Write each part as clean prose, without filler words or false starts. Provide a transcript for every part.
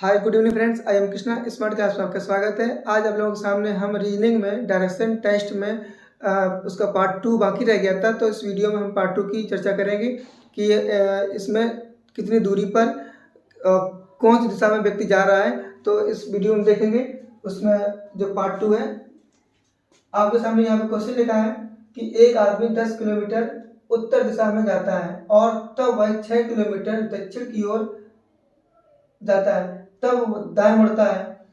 Hi good evening friends, I am Krishna smart class में आपका स्वागत है। आज आप लोगों के सामने हम रीजनिंग में डायरेक्शन टेस्ट में उसका पार्ट 2 बाकी रह गया था। तो इस वीडियो में हम पार्ट 2 की चर्चा करेंगे कि इसमें कितनी दूरी पर कौन सी दिशा में व्यक्ति जा रहा है। तो इस वीडियो में देखेंगे। उसमें जो पार्ट 2 है, आपके सामने यहाँ पे क्वेश्चन लिखा है कि एक आदमी 10 किलोमीटर उत्तर दिशा में जाता है और तब वह 6 किलोमीटर दक्षिण की ओर जाता है, तब दाएं मुड़ता है,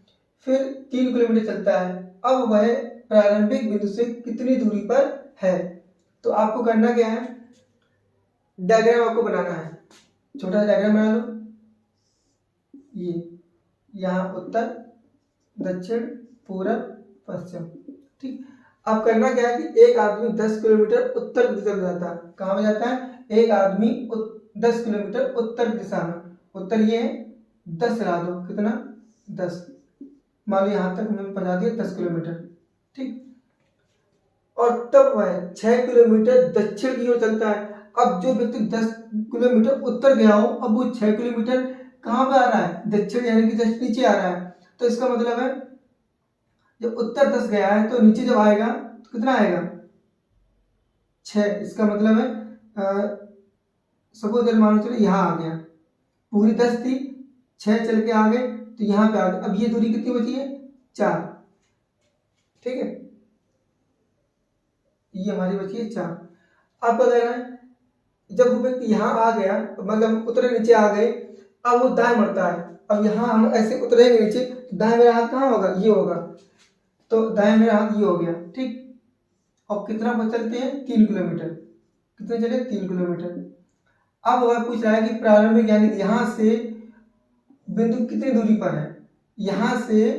फिर 3 किलोमीटर चलता है। अब वह प्रारंभिक बिंदु से कितनी दूरी पर है। तो आपको करना क्या है, डायग्राम आपको बनाना है। छोटा सा डायग्राम बना लो। ये यहाँ उत्तर, दक्षिण, पूरब, पश्चिम। ठीक। अब करना क्या है कि एक आदमी 10 किलोमीटर उत्तर दिशा में जाता है। कहाँ में जाता है? एक आदमी 10 किलोमीटर उत्तर दिशा में। उत्तर ये है 10 चला दो, कितना? 10। मान लो यहाँ तक हमने पहुंचा दिया 10 किलोमीटर। ठीक। और तब वह 6 किलोमीटर दक्षिण की ओर चलता है। अब जो व्यक्ति 10 किलोमीटर उत्तर गया हो, अब वो 6 किलोमीटर कहाँ पे आ रहा है? दक्षिण, यानी कि जस्ट नीचे आ रहा है। तो इसका मतलब है जब उत्तर 10 गया है तो नीचे जब आएगा तो कितना आएगा? 6। इसका मतलब है सपोज मान चलो यहाँ आ गया, पूरी 10 थी, 6 चल के आ गए तो यहाँ पे आ गए। अब ये दूरी कितनी बची है? 4। ठीक है, ये हमारी बची है 4। अब क्या लग रहा है, जब वो व्यक्ति यहाँ आ गया, मतलब उतरे नीचे आ गए, अब वो दाएं मुड़ता है। अब यहाँ हम ऐसे उतरेंगे नीचे, दाएं मेरा हाथ कहाँ होगा? ये होगा। तो दाएं मेरा हाथ ये हो गया। ठीक। और कितना पर चलते हैं? 3 किलोमीटर। कितने चले? 3 किलोमीटर। अब वह पूछ रहा है कि प्रारंभिक, यानी यहाँ से बिंदु कितनी दूरी पर है, यहाँ से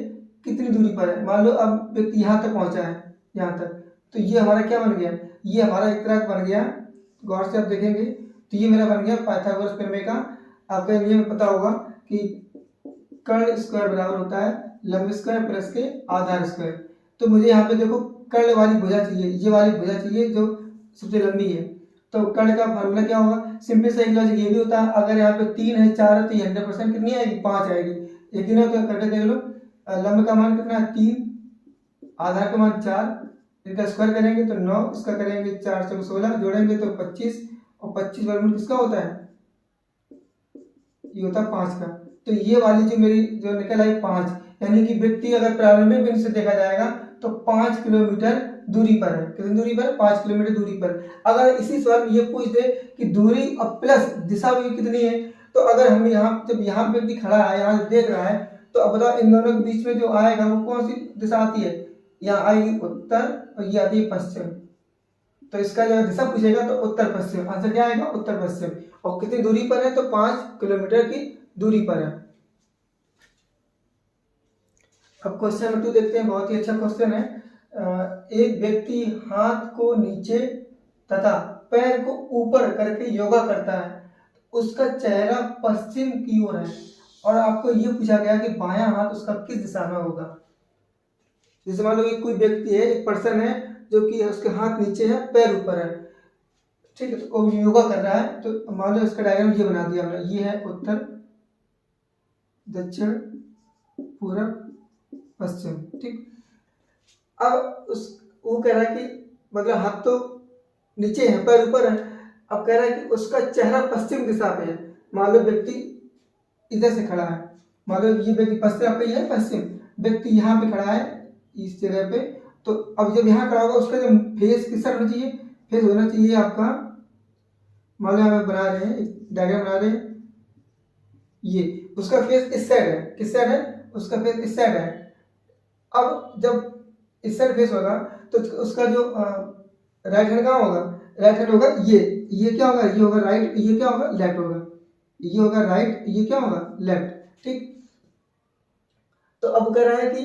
कितनी दूरी पर है। मान लो अब व्यक्ति यहाँ तक पहुंचा है, यहाँ तक, तो ये हमारा क्या बन गया? ये हमारा एक तरह बन गया। गौर से आप देखेंगे तो ये मेरा बन गया पाइथागोरस प्रमेय का। आपका नियम पता होगा कि कर्ण स्क्वायर बराबर होता है लंब स्क्वायर प्लस के आधार स्क्वायर। तो मुझे यहाँ पे देखो कर्ण वाली भुजा चाहिए, ये वाली भुजा चाहिए जो सबसे लंबी है। तो कर्ण का फार्मूला क्या होगा? सिंपल सा एक लॉजिक ये भी होता है, अगर यहाँ पे 3 है, 4 है, तो ये 100% कितनी आएगी? 5 आएगी। लेकिन है तो करके देख लो, लंब का मान कितना है? 3, आधार का मान 4, इनका स्क्वायर करेंगे तो 9, इसका करेंगे 4 से 16, जोड़ेंगे तो 25, और 25 वर्गमूल किसका होता है? ये होता है 5 का। तो ये वाली जो मेरी जो निकल आई 5, यानी कि व्यक्ति अगर प्रारंभिक बिंदु से देखा जाएगा तो 5 किलोमीटर दूरी पर है। कितनी दूरी पर? 5 किलोमीटर दूरी पर। अगर इसी सवाल में ये पूछ दे कि दूरी और प्लस दिशा भी कितनी है, तो अगर हम यहाँ जब यहाँ व्यक्ति खड़ा है, यहाँ देख रहा है, तो अब बताओ इन दोनों के बीच में जो आएगा वो कौन सी दिशा आती है? यहाँ आएगी उत्तर और ये आती है पश्चिम। तो इसका जो दिशा पूछेगा तो उत्तर पश्चिम, आंसर क्या आएगा? उत्तर पश्चिम। और कितनी दूरी पर है? तो 5 किलोमीटर की दूरी पर है। अब क्वेश्चन नंबर 2 देखते हैं, बहुत ही अच्छा क्वेश्चन है। एक व्यक्ति हाथ को नीचे तथा पैर को ऊपर करके योगा करता है, उसका चेहरा पश्चिम की ओर है और आपको ये पूछा गया कि बायां हाथ उसका किस दिशा में होगा। जैसे मान लो कि कोई व्यक्ति है, एक पर्सन है जो कि उसके हाथ नीचे है, पैर ऊपर है। ठीक है, तो वो योगा कर रहा है। तो मान लो इसका डायग्राम ये बना दिया हमने, ये है उत्तर, दक्षिण, पूरब, पश्चिम। ठीक। अब उस वो कह रहा है कि मतलब हाथ तो नीचे है, पैर ऊपर है। अब कह रहा है कि उसका चेहरा पश्चिम दिशा पे है। मान लो व्यक्ति इधर से खड़ा है, मान लो ये व्यक्ति पश्चिम, आपका ये है पश्चिम, व्यक्ति यहाँ पे खड़ा है इस जगह पे। तो अब जब यहाँ खड़ा होगा उसका जो फेस किस साइड होना चाहिए? फेस होना चाहिए आपका, मान लो हम बना रहे हैं, डायग्राम बना रहे हैं, ये उसका फेस इस साइड है। किस साइड है? उसका फेस इस साइड है। अब जब इस साइड फेस होगा तो उसका जो राइट हैंड कहाँ होगा? राइट हैंड होगा ये क्या होगा? ये होगा राइट, ये क्या होगा? लेफ्ट होगा। ये होगा राइट, ये क्या होगा? लेफ्ट। ठीक। तो अब कह रहा है कि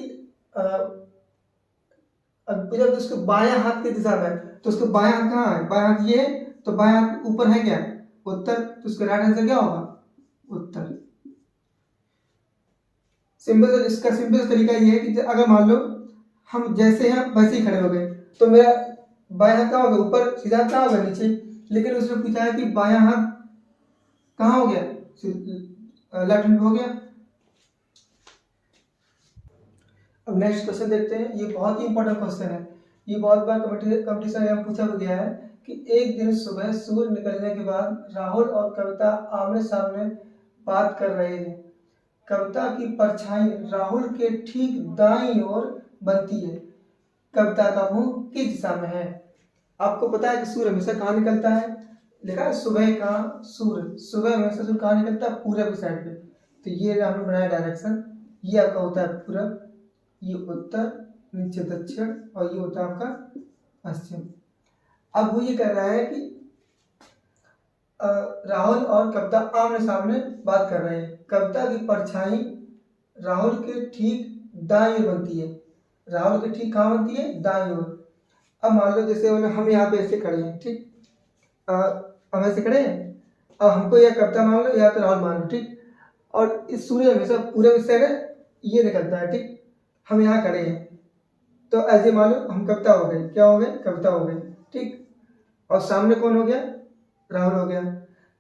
अब जब उसके बायां हाथ की दिशा में, तो उसके बायां हाथ कहाँ है? बायां हाथ ये है, तो बायां हाथ ऊपर है क्या? उत्तर। तो उसका राइट हैंड से क्या होगा? उत्तर। सिंपल, इसका सिंपल तरीका ये है कि अगर मान लो हम जैसे हैं वैसे ही खड़े हो गए, तो मेरा बायां हाथ कहाँ होगा? ऊपर, सीधा हाथ कहाँ होगा? नीचे। लेकिन उसने पूछा है कि बायां हाथ कहाँ हो गया? लेफ्ट हैंड हो गया। अब नेक्स्ट क्वेश्चन देखते हैं। ये बहुत ही इंपॉर्टेंट क्वेश्चन है। ये बहुत बार कंपटीशन में पूछा गया है कि एक दिन सुबह सूर्य निकलने के बाद राहुल और कविता आमने सामने बात कर रहे थे। कविता की परछाई राहुल के ठीक दाईं ओर बनती है। कविता का मुंह किस दिशा में है? आपको पता है कि सूर्य हमेशा कहाँ निकलता है? लिखा है सुबह का सूर्य, सुबह हमेशा सूर्य कहाँ निकलता है? पूरब की साइड पे। तो ये हमने बनाया डायरेक्शन, ये आपका होता है पूरब, ये उत्तर, नीचे दक्षिण, और ये होता है आपका पश्चिम। अब वो ये कर रहा है कि राहुल और कविता आमने सामने बात कर रहे हैं। कविता की परछाई राहुल के ठीक दाईं ओर बनती है। राहुल के ठीक कहाँ बनती है? दाईं ओर। अब मान लो जैसे हम यहाँ पे ऐसे खड़े हैं, ठीक, हम ऐसे खड़े हैं। अब हमको या कविता मान लो या तो राहुल मान लो, ठीक। और इस सूर्य हमेशा पूरे साइड है, ये निकलता है, ठीक। हम यहाँ खड़े हैं तो ऐसे मान लो हम कविता हो गए, क्या हो गए? कविता हो गए, ठीक। और सामने कौन हो गया? राहुल हो गया।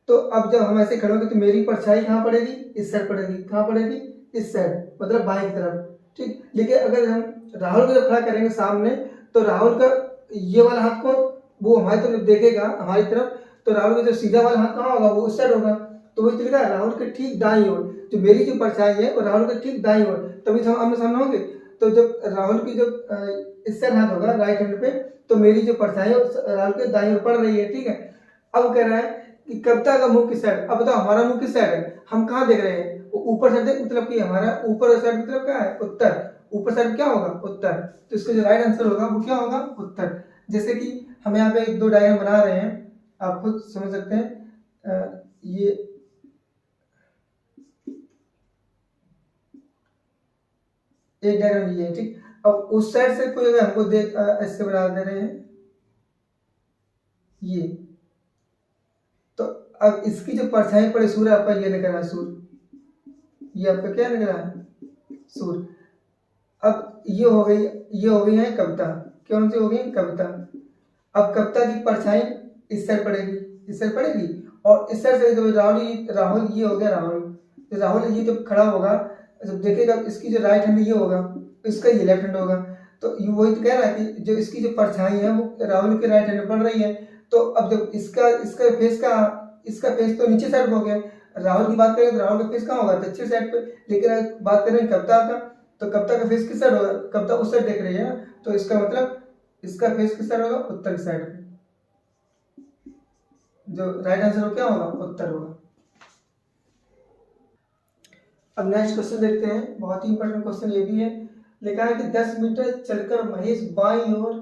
तो अब जब हम ऐसे खड़े होंगे तो मेरी परछाई कहाँ पड़ेगी? इस साइड पड़ेगी। कहाँ पड़ेगी? इस साइड, मतलब बाएं की तरफ, ठीक। लेकिन अगर हम राहुल को जब खड़ा करेंगे सामने, तो राहुल का ये वाला हाथ को वो हमारी तरफ देखेगा, हमारी तरफ, तो राहुल का जो सीधा वाला हाथ कहाँ होगा? वो उस साइड होगा। तो वही तरीका है, राहुल के ठीक दाईं ओर जो मेरी जो परछाई है वो राहुल के ठीक दाईं ओर, तभी हम आमने सामने होंगे। तो जब राहुल की जो इस साइड हाथ होगा राइट हैंड पे, तो मेरी जो परछाई है राहुल के दाईं ओर पड़ रही है, ठीक है। अब कह रहा है कि कविता का मुंह किस साइड? अब बताओ हमारा मुंह किस साइड है? हम कहाँ देख रहे हैं? वो ऊपर साइड, मतलब कि हमारा ऊपर साइड मतलब क्या है? उत्तर। ऊपर साइड क्या होगा? उत्तर। तो इसका जो राइट आंसर होगा वो क्या होगा? उत्तर। जैसे कि हम यहाँ पे दो डायग्राम बना रहे हैं, आप खुद समझ सकते हैं। ये एक डायग्राम ये है, ठीक। अब उस साइड से कोई अगर हमको देख ऐसे बना दे रहे हैं ये, तो अब इसकी जो परछाई पड़े सूर्य, आपका ये निकल रहा है सूर्य, ये आपका क्या निकल रहा है? सूर्य। अब ये हो गई है कविता। कौन सी हो गई? कविता। अब कविता की परछाई इस साइड पड़ेगी, इस साइड पड़ेगी, और इस साइड से जो राहुल ये हो गया राहुल। तो राहुल ये जब खड़ा होगा, जब देखेगा इसकी जो राइट हैंड ये होगा, इसका ये लेफ्ट हैंड होगा। तो ये वही तो कह रहा है कि जो इसकी जो परछाई है वो राहुल के राइट हैंड में पड़ रही है। तो अब जब इसका फेस तो नीचे साइड हो गया। राहुल की बात करें तो राहुल का फेस कहाँ होगा? दक्षिण साइड पे। लेकिन अगर बात करें कविता का, तो कविता का फेस किस साइड होगा? कविता उस साइड देख रही है ना, तो इसका मतलब इसका फेस किस साइड होगा? उत्तर की साइड पे। जो राइट आंसर क्या होगा? उत्तर होगा। अब नेक्स्ट क्वेश्चन देखते हैं। बहुत ही इंपॉर्टेंट क्वेश्चन ये भी है। लिखा है कि 10 मीटर चलकर महेश बाईं ओर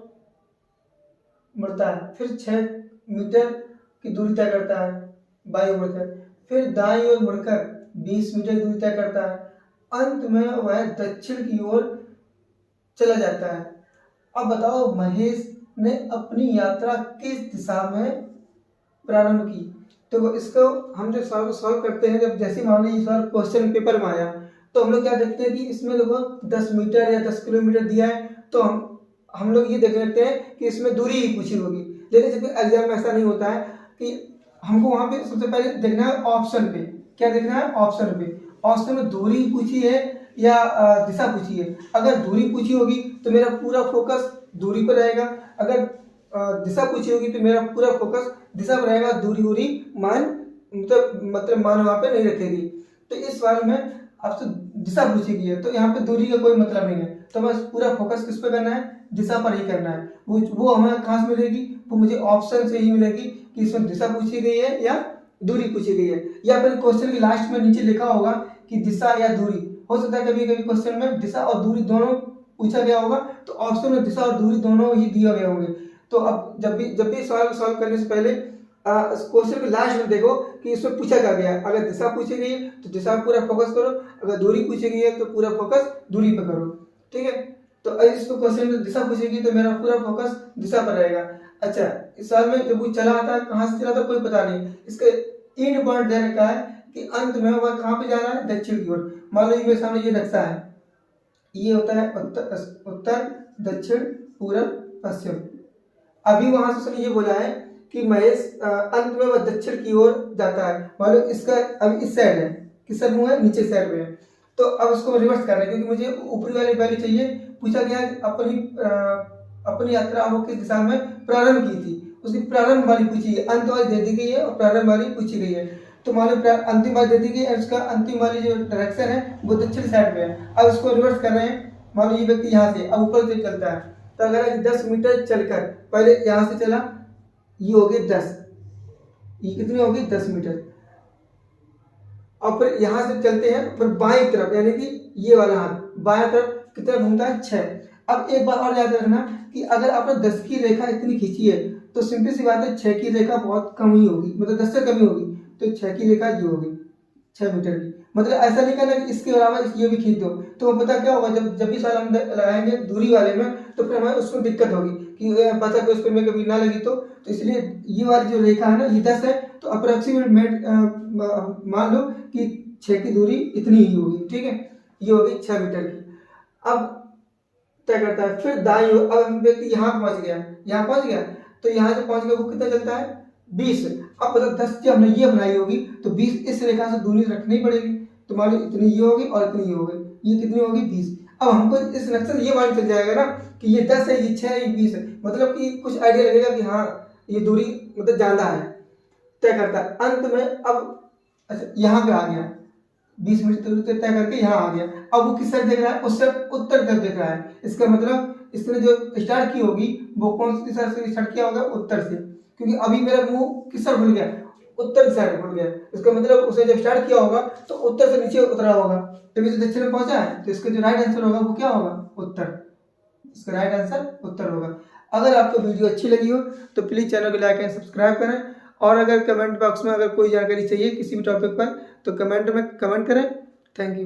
मुड़ता है, फिर 6 मीटर की दूरी तय करता है बाईं ओर मुड़कर, फिर दाईं ओर मुड़कर 20 मीटर की दूरी तय करता है, अंत में वह दक्षिण की ओर चला जाता है। अब बताओ महेश ने अपनी यात्रा किस दिशा में प्रारंभ की? तो इसको हम जो सवाल को सॉल्व करते हैं, जब जैसे मान लीजिए सवाल क्वेश्चन पेपर में आया, तो हम लोग क्या देखते हैं कि इसमें देखो 10 मीटर या 10 किलोमीटर दिया है, तो हम लोग ये देख लेते हैं कि इसमें दूरी ही पूछी होगी। लेकिन जब एग्जाम में ऐसा नहीं होता है कि हमको वहाँ पे सबसे पहले देखना है ऑप्शन पे। क्या देखना है? ऑप्शन पे। ऑप्शन में दूरी पूछी है या दिशा पूछी है। अगर दूरी पूछी होगी तो मेरा पूरा फोकस दूरी पर रहेगा, अगर दिशा पूछी होगी तो मेरा पूरा फोकस दिशा पर रहेगा। दूरी मान मतलब मान वहाँ पे नहीं रखेगी। तो इस सवाल में आपसे दिशा पूछी गई है, तो यहाँ पे दूरी का कोई मतलब नहीं है, तो बस पूरा फोकस किस पे करना है? दिशा पर ही करना है। वो हमें कहाँ से मिलेगी? वो मुझे ऑप्शन से ही मिलेगी कि इसमें दिशा पूछी गई है या दूरी पूछी गई है। या फिर क्वेश्चन के लास्ट में नीचे लिखा होगा कि दिशा या दूरी। हो सकता है कभी कभी क्वेश्चन में दिशा और दूरी दोनों पूछा गया होगा, तो ऑप्शन में दिशा और दूरी दोनों ही दिए गए होंगे। तो अब जब भी सवाल को सॉल्व करने से पहले क्वेश्चन के लास्ट में देखो कि इसमें पूछा क्या गया है। अगर दिशा पूछी गई है तो दिशा पर पूरा फोकस करो, अगर दूरी पूछी गई है तो पूरा फोकस दूरी पे करो, ठीक है। तो इसको क्वेश्चन में दिशा पूछेगी तो मेरा पूरा फोकस दिशा पर रहेगा। अच्छा, इस साल में जब वो चला आता है, कहाँ से चला था कोई पता नहीं, इसका एंड पॉइंट दे रखा है कि अंत में वह कहाँ पे जा रहा है? दक्षिण की ओर। मान लो मेरे सामने ये नक्शा है, ये होता है उत्तर दक्षिण पूरब पश्चिम। अभी वहां से उसने ये बोला है कि महेश अंत में वह दक्षिण की ओर जाता है। मान लो इसका अभी इस साइड है, किस साइड मुंह है? नीचे साइड में है। तो अब उसको रिवर्स कर रहे हैं क्योंकि मुझे ऊपरी वाली वैल्यू चाहिए। पूछा गया अपनी यात्रा वो किस दिशा में प्रारंभ की थी, उसकी प्रारंभ वाली पूछी है, अंत वाली दे दी गई है और प्रारंभ वाली पूछी गई है। तो मान लो अंतिम वाली दे दी गई है, उसका अंतिम वाली जो डायरेक्शन है वो दक्षिण साइड में है। अब उसको रिवर्स कर रहे हैं। मान लो ये व्यक्ति यहाँ से अब ऊपर से चलता है, तो अगर 10 मीटर चलकर पहले यहाँ से चला, ये होगी 10, ये कितनी होगी 10 मीटर। और फिर यहाँ से चलते हैं फिर बाएं तरफ, यानी कि ये वाला हाथ बाएं तरफ कितना घूमता है 6। अब एक बात और याद रखना कि अगर आपने 10 की रेखा इतनी खींची है तो सिंपल सी बात है 6 की रेखा बहुत कम ही होगी, मतलब 10 से कम ही होगी। तो 6 की रेखा ये होगी 6 मीटर की। मतलब ऐसा नहीं करना कि इसके अलावा ये भी खींच दो, तो पता क्या होगा, जब भी सवाल हम लगाएंगे दूरी वाले में तो फिर हमें उसमें दिक्कत होगी कि पता कि उस पर में कभी ना लगी। तो इसलिए ये वाली जो रेखा है ना ये 10 है, तो अप्रोक्सीमेट मान लो कि 6 की दूरी इतनी ही होगी, ठीक है, ये होगी 6 मीटर की। अब क्या करता है फिर दाईं ओर, अब व्यक्ति यहाँ पहुंच गया, तो यहाँ से पहुंच गया वो कितना चलता है 20। अब मतलब 10 की हमने ये बनाई होगी तो 20 इस रेखा से दूरी रखनी पड़ेगी। तो मान लो इतनी ये होगी और इतनी ये होगी, ये कितनी होगी 20। अब हमको इस नक्शे से ये मालूम चल जाएगा ना कि ये 10 है, ये 6 है, ये 20 है, मतलब कि कुछ आइडिया लगेगा कि हाँ ये दूरी मतलब ज्यादा है। तय करता है अंत में। अब अच्छा यहाँ पे आ गया 20 मीटर दूरी तय करके यहाँ आ गया। अब वो किस साइड देख रहा है, उस साइड उत्तर तरफ देख रहा है। इसका मतलब इसने जो स्टार्ट की होगी वो कौन सी दिशा से स्टार्ट किया होगा, उत्तर से, क्योंकि अभी मेरा मुंह किस साइड खुल गया, उत्तर की साइड खुल गया। इसका मतलब उसने जब स्टार्ट किया होगा तो उत्तर से नीचे उतरा होगा, तभी से दक्षिण में पहुंचा है। तो इसका जो राइट आंसर होगा वो क्या होगा, उत्तर। इसका राइट आंसर उत्तर होगा। अगर आपको वीडियो अच्छी लगी हो तो प्लीज़ चैनल को लाइक एंड सब्सक्राइब करें, और अगर कमेंट बॉक्स में अगर कोई जानकारी चाहिए किसी भी टॉपिक पर तो कमेंट में कमेंट करें। Thank you.